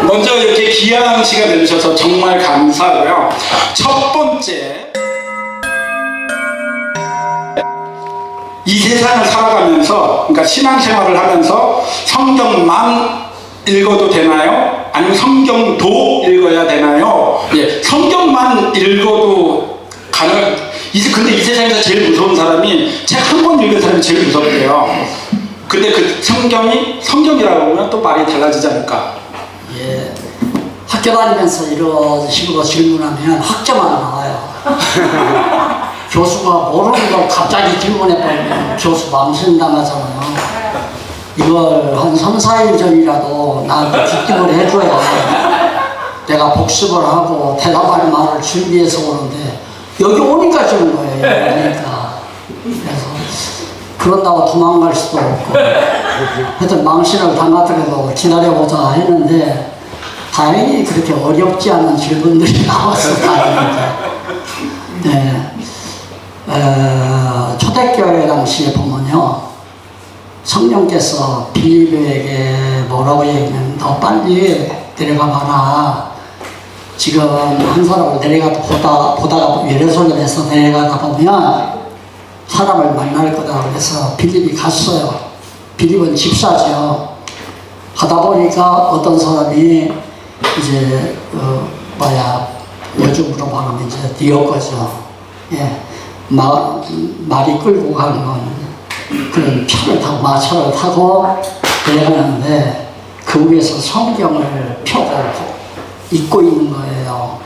먼저 이렇게 귀한 시간 내주셔서 정말 감사하고요. 첫 번째, 이 세상을 살아가면서, 그러니까 신앙생활을 하면서 성경만 읽어도 되나요? 아니면 성경도 읽어야 되나요? 예, 성경만 읽어도 근데 이 세상에서 제일 무서운 사람이 책 한 권 읽은 사람이 제일 무섭대요. 근데 그 성경이라고 하면 또 말이 달라지지 않을까? 예, 학교 다니면서 이런 식으로 질문하면 학점만 나와요. 교수가 모르는 걸 갑자기 질문해버리면 교수 망신당하잖아요. 이걸 한 3, 4일 전이라도 나한테 기특을 해줘야 내가 복습을 하고 대답할 말을 준비해서 오는데 여기 오니까 주는 거예요. 그러니까. 그래서 그런다고 도망갈 수도 없고 하여튼 망신을 당하더라도 기다려보자 했는데 다행히 그렇게 어렵지 않은 질문들이 나와서 다행입니다. 네. 초대교회 당시에 보면요, 성령께서 빌립에게 뭐라고 얘기하면 더 빨리 내려가 봐라. 지금 한 사람을 보다가 예루살렘에서 내려가다 보면 사람을 만날 거다. 그래서 빌립이 갔어요. 빌립은 집사죠. 가다 보니까 어떤 사람이 이제 요즘으로 말하면 이제 디어거죠. 예, 말이 끌고 가는 건 그런 표를 타고 마차를 타고 내려가는데 그 위에서 성경을 펴고 읽고 있는 거예요.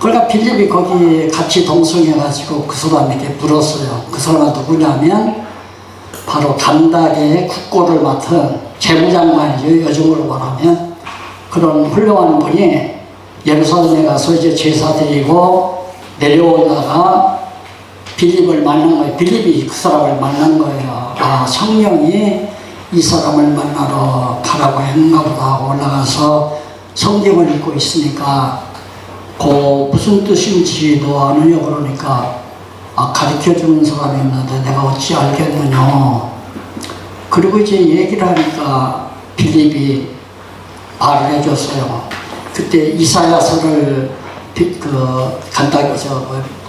그러니까 빌립이 거기 같이 동성해가지고 그 사람에게 물었어요. 그 사람은 누구냐면 바로 간다게의 국고를 맡은 재무장관이죠. 요즘으로 말하면 그런 훌륭한 분이 예루살렘에 가서 이제 제사 드리고 내려오다가 빌립을 만난 거예요. 빌립이 그 사람을 만난 거예요. 아, 성령이 이 사람을 만나러 가라고 했나 보다 하고 올라가서 성경을 읽고 있으니까 무슨 뜻인지도 아느냐 그러니까 가르쳐주는 사람이 있는데 내가 어찌 알겠느냐. 그리고 이제 얘기를 하니까 빌립이 말을 해줬어요. 그때 이사야서를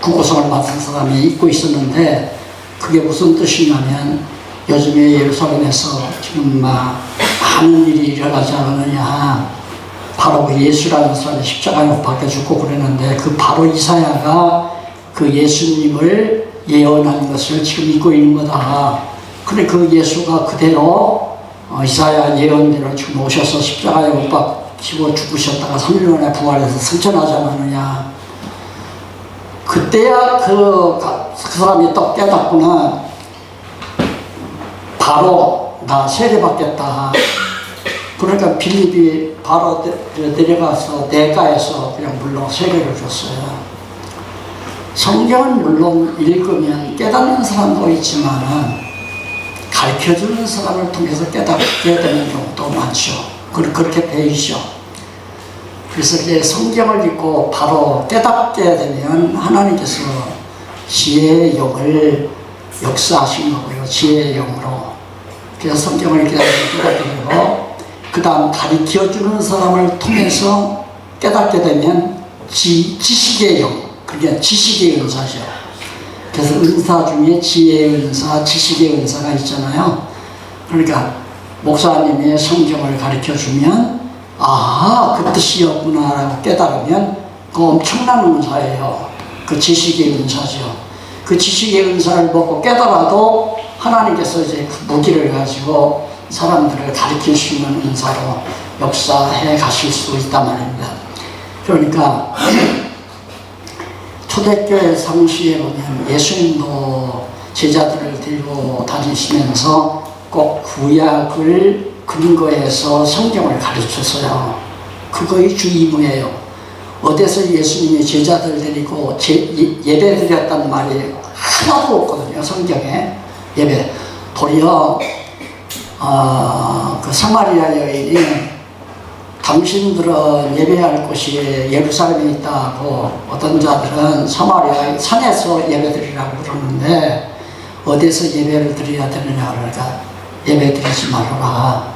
국고성을 맡은 사람이 읽고 있었는데 그게 무슨 뜻이냐면 요즘에 예루살렘에서 지금 많은 일이 일어나지 않느냐. 바로 그 예수라는 사람이 십자가에 못 박혀 죽고 그랬는데 그 바로 이사야가 그 예수님을 예언한 것을 지금 읽고 있는 거다. 근데 그 예수가 그대로 이사야 예언대로 지금 오셔서 십자가에 못 박히고 죽으셨다가 3일 만에 부활해서 승천하지 않느냐. 그때야 그 사람이 또 깨닫구나. 바로 나 세례받겠다. 그러니까 빌립이 바로 내려가서 내가에서 그냥 물론 세례를 줬어요. 성경은 물론 읽으면 깨닫는 사람도 있지만 가르쳐주는 사람을 통해서 깨닫게 되는 경우도 많죠. 그렇게 돼 있죠. 그래서 이제 성경을 읽고 바로 깨닫게 되면 하나님께서 지혜의 영을 역사하신 거고요. 지혜의 영으로. 그래서 성경을 깨닫게 그 다음 가르쳐주는 사람을 통해서 깨닫게 되면 지식의 영, 그게 지식의 은사죠. 그래서 은사 중에 지혜의 은사, 지식의 은사가 있잖아요. 그러니까 목사님이 성경을 가르쳐주면 그 뜻이었구나 라고 깨달으면 그 엄청난 은사예요. 그 지식의 은사죠. 그 지식의 은사를 먹고 깨달아도 하나님께서 이제 그 무기를 가지고 사람들을 가르칠 수 있는 은사로 역사해 가실 수 있단 말입니다. 그러니까 초대교회 상시에 보면 예수님도 제자들을 들고 다니시면서 꼭 구약을 근거해서 성경을 가르쳤어요. 그거의 주의무예요. 어디서 예수님이 제자들 데리고 예배 드렸단 말이 하나도 없거든요. 성경에 예배. 도리어 그 사마리아 여인이 당신들은 예배할 곳이 예루살렘에 있다고 어떤 자들은 사마리아 산에서 예배드리라고 그러는데 어디서 예배를 드려야 되느냐 그러니까 예배 드리지 말아라.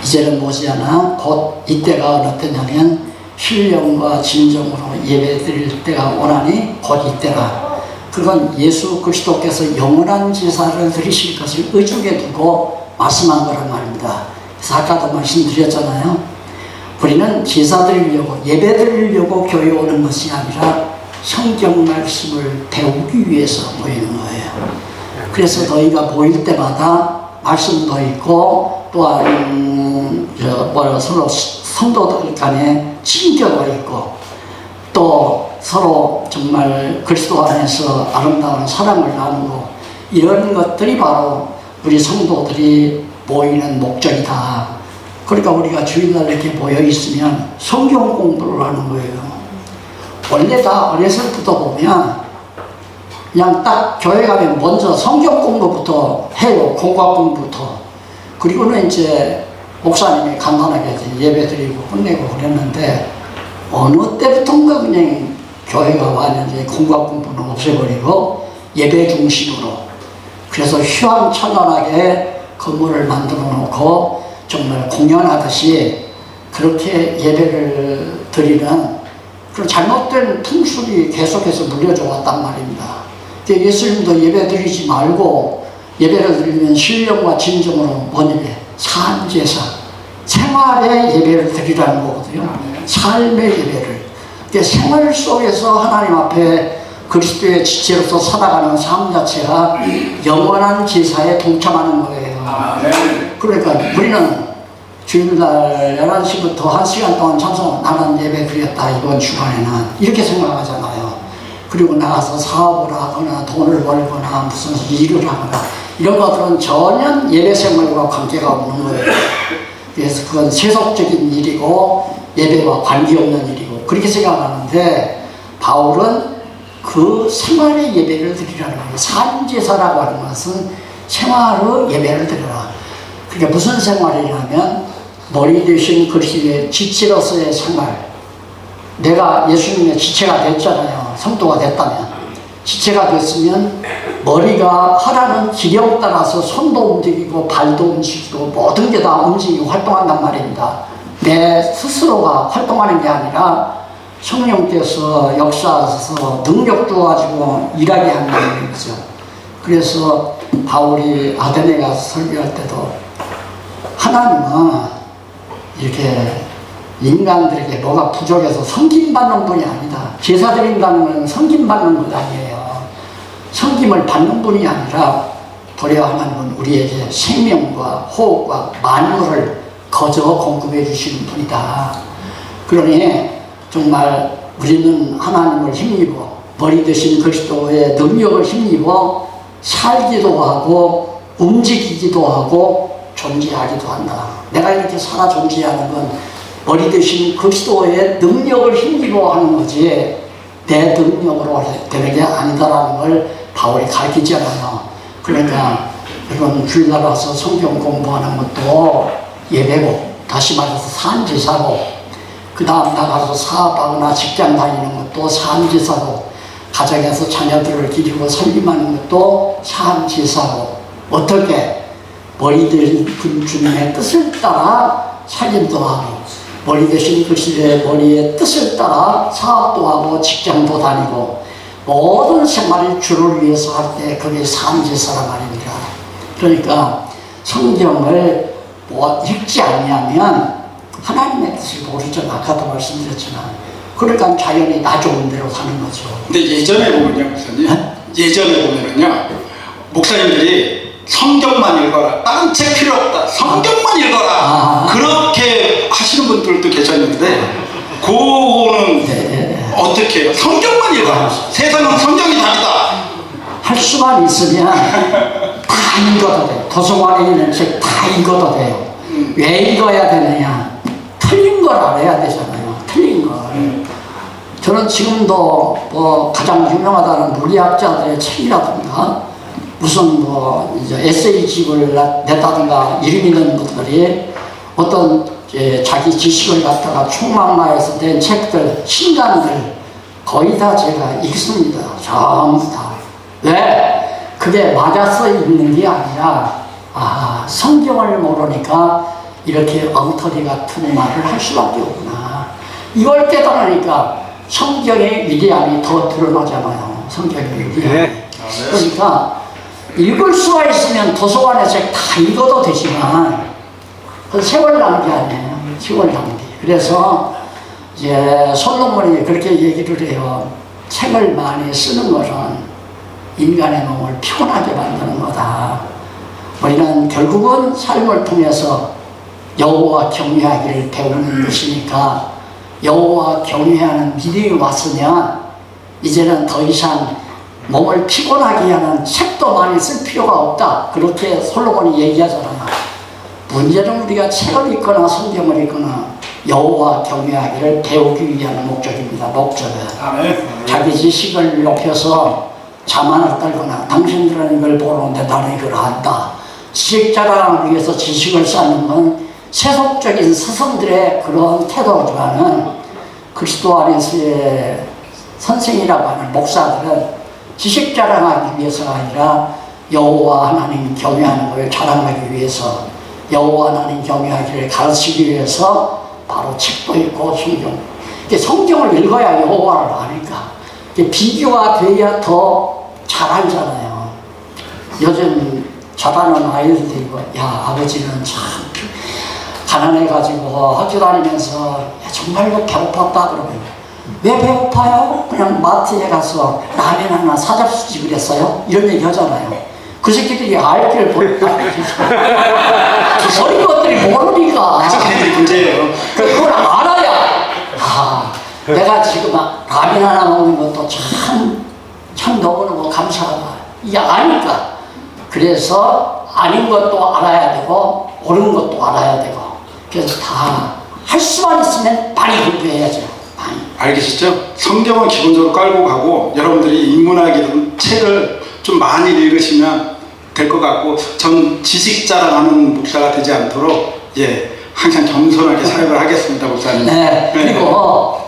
이제는 머지않아 곧 이때가 어느 때냐면 신령과 진정으로 예배드릴 때가 오나니 곧 이때라. 그건 예수 그리스도께서 영원한 제사를 드리실 것을 의중에 두고 말씀한 거란 말입니다. 그래서 아까도 말씀드렸잖아요. 우리는 제사 드리려고 예배 드리려고 교회 오는 것이 아니라 성경 말씀을 배우기 위해서 모이는 거예요. 그래서 너희가 모일 때마다 말씀도 있고 또한 서로 성도들 간에 친교도 있고 또 서로 정말 그리스도 안에서 아름다운 사랑을 나누고 이런 것들이 바로 우리 성도들이 모이는 목적이다. 그러니까 우리가 주일날 이렇게 모여 있으면 성경 공부를 하는 거예요. 원래 다 어렸을 때부터 보면 그냥 딱 교회 가면 먼저 성경 공부부터 해요. 공과 공부부터. 그리고는 이제 목사님이 간단하게 예배 드리고 끝내고 그랬는데 어느 때부터인가 그냥 교회가 왔는지 공과 공부는 없애버리고 예배 중심으로. 그래서 휘황찬란하게 건물을 만들어 놓고 정말 공연하듯이 그렇게 예배를 드리는 그런 잘못된 풍습이 계속해서 물려져 왔단 말입니다. 예수님도 예배 드리지 말고 예배를 드리면 신령과 진정으로 뭔 예배? 산제사, 생활의 예배를 드리라는 거거든요. 삶의 예배를. 생활 속에서 하나님 앞에 그리스도의 지체로서 살아가는 삶 자체가 영원한 제사에 동참하는 거예요. 그러니까 우리는 주일날 11시부터 1시간 동안 찬송 나는 예배 드렸다. 이번 주간에는 이렇게 생각하잖아요. 그리고 나가서 사업을 하거나 돈을 벌거나 무슨 일을 하거나 이런 것들은 전혀 예배 생활과 관계가 없는 거예요. 그래서 그건 세속적인 일이고 예배와 관계없는 일이고 그렇게 생각하는데 바울은 그 생활의 예배를 드리라는 거예요. 산제사라고 하는 것은 생활의 예배를 드려라. 그게 무슨 생활이냐면 머리 대신 그리스도의 지체로서의 생활. 내가 예수님의 지체가 됐잖아요. 성도가 됐다면. 지체가 됐으면 머리가 하라는 지령 따라서 손도 움직이고 발도 움직이고 모든 게 다 움직이고 활동한단 말입니다. 내 스스로가 활동하는 게 아니라 성령께서 역사하셔서 능력 주어가지고 일하게 한다는 거죠. 그래서 바울이 아데네 가서 설교할 때도 하나님은 이렇게 인간들에게 뭐가 부족해서 섬김받는 분이 아니다. 제사 드린다는 건 섬김받는 것 아니에요. 섬김을 받는 분이 아니라 도리어 하나님은 우리에게 생명과 호흡과 만물을 거저 공급해 주시는 분이다. 그러니 정말 우리는 하나님을 힘입어 머리 대신 그리스도의 능력을 힘입어 살기도 하고 움직이기도 하고 존재하기도 한다. 내가 이렇게 살아 존재하는 건 머리 대신 그리스도의 능력을 힘입어 하는 거지 내 능력으로 되는 게 아니다라는 걸 바울이 가르치잖아요. 그러니까 이건 주일날 와서 성경 공부하는 것도 예배고 다시 말해서 산제사고 그 다음 나가서 사업하거나 직장 다니는 것도 산제사고 가정에서 자녀들을 기르고 살림하는 것도 산제사고 어떻게 머리 대신 주님의 뜻을 따라 살림도 하고 머리 대신 그리스도의 머리의 뜻을 따라 사업도 하고 직장도 다니고 모든 생활이 주를 위해서 할 때 그게 산제사란 말입니다. 그러니까 성경을 읽지 않으면 하나님의 뜻을 모르죠. 아까도 말씀드렸지만 그러니까 자연히 나 좋은 대로 사는 거죠. 근데 예전에 보면요, 목사님. 네? 예전에 보면은요, 목사님들이 성경만 읽어라. 다른 책 필요 없다. 성경만 읽어라. 그렇게 하시는 분들도 계셨는데, 그거는 네. 어떻게 해요? 성경만 읽어라. 세상은 성경이 답이다. 할 수만 있으면 다 읽어도 돼요. 도서관에 있는 책 다 읽어도 돼요. 왜 읽어야 되느냐? 틀린 걸 알아야 되잖아요. 틀린 걸. 저는 지금도 뭐 가장 유명하다는 물리학자들의 책이라든가 무슨 뭐 이제 에세이집을 냈다든가 이름 있는 것들이 어떤 자기 지식을 갖다가 총망라해서 낸 책들, 신간들 거의 다 제가 읽습니다. 전부 다. 왜? 그게 맞아서 읽는 게 아니라 성경을 모르니까 이렇게 엉터리 같은 말을 할 수밖에 없구나. 이걸 깨달으니까 성경의 위대함이 더 드러나잖아요. 성경의 위대함. 네. 그러니까 읽을 수가 있으면 도서관의 책 다 읽어도 되지만 그 세월 낭비 아니에요. 세월 낭비. 그래서 이제 솔로몬이 그렇게 얘기를 해요. 책을 많이 쓰는 것은 인간의 몸을 피곤하게 만드는 거다. 우리는 결국은 삶을 통해서 여호와 경외하기를 배우는 것이니까 여호와 경외하는 믿음이 왔으면 이제는 더 이상 몸을 피곤하게 하는 책도 많이 쓸 필요가 없다. 그렇게 솔로몬이 얘기하잖아요. 문제는 우리가 책을 읽거나 성경을 읽거나 여호와 경외하기를 배우기 위한 목적입니다. 목적은 자기 지식을 높여서 자만을 떨거나 당신들은 이걸 모르는데 나는 이걸 안다. 지식 자랑을 위해서 지식을 쌓는 건 세속적인 스승들의 그런 태도지만은 그리스도 안에서의 선생이라고 하는 목사들은 지식 자랑하기 위해서가 아니라 여호와 하나님 경외하는 것을 자랑하기 위해서 여호와 하나님 경외하기를 가르치기 위해서 바로 책도 읽고 성경을 읽어야 여호와를 아니까 비교가 돼야 더 잘 알잖아요. 요즘 자라는 아이들이 야 아버지는 참 가난해가지고 학교 다니면서 정말로 배고팠다 그러면 왜 배고파요? 그냥 마트에 가서 라면 하나 사잡수지 그랬어요? 이런 얘기 하잖아요. 그 새끼들이 알기를 모르니까 어린 것들이 모르니까 문제예요. 그걸 알아야 내가 지금 라면 하나 먹는 것도 참 너무너무 감사하다. 이게 아니까. 그래서 아닌 것도 알아야 되고 옳은 것도 알아야 되고 그래서 다 할 수만 있으면 많이 공부해야죠. 많이. 알겠죠? 성경은 기본적으로 깔고 가고 여러분들이 인문학이든 책을 좀 많이 읽으시면 될 것 같고 전 지식 자랑하는 목사가 되지 않도록 항상 겸손하게 사역을 하겠습니다, 목사님. 네. 그리고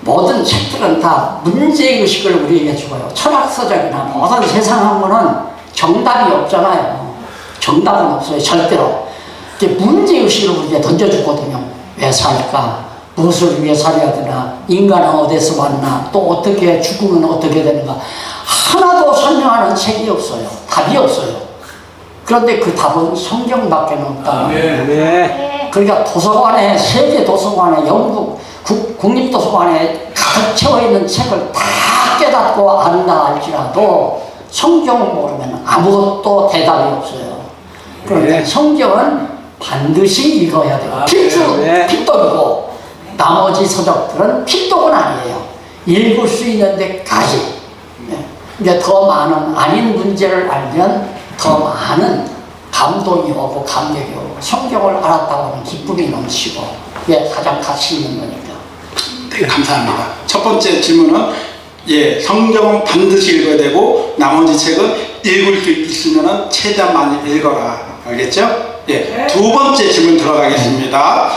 모든 책들은 다 문제의식을 우리에게 주어요. 철학서적이나 모든 세상 학문은 정답이 없잖아요. 정답은 없어요. 절대로. 문제의식을 우리에게 던져주거든요. 왜 살까? 무엇을 위해 살아야 되나? 인간은 어디서 왔나? 또 어떻게 죽으면 어떻게 되는가? 하나도 설명하는 책이 없어요. 답이 없어요. 그런데 그 답은 성경밖에 없다. 그러니까 도서관에, 세계 도서관에, 영국 국립도서관에 가득 채워 있는 책을 다 깨닫고 안다 할지라도 성경을 모르면 아무것도 대답이 없어요. 그런데 성경은 반드시 읽어야 돼요. 필독이고 나머지 서적들은 필독은 아니에요. 읽을 수 있는 데까지. 이제 더 많은 아닌 문제를 알면 더 많은 감동이 오고 감격이 오고 성경을 알았다고 하는 기쁨이 넘치고 그게 가장 가치 있는 거니까. 네, 감사합니다. 첫 번째 질문은 성경은 반드시 읽어야 되고 나머지 책은 읽을 수 있으면 최대한 많이 읽어라. 알겠죠? 두 번째 질문 들어가겠습니다.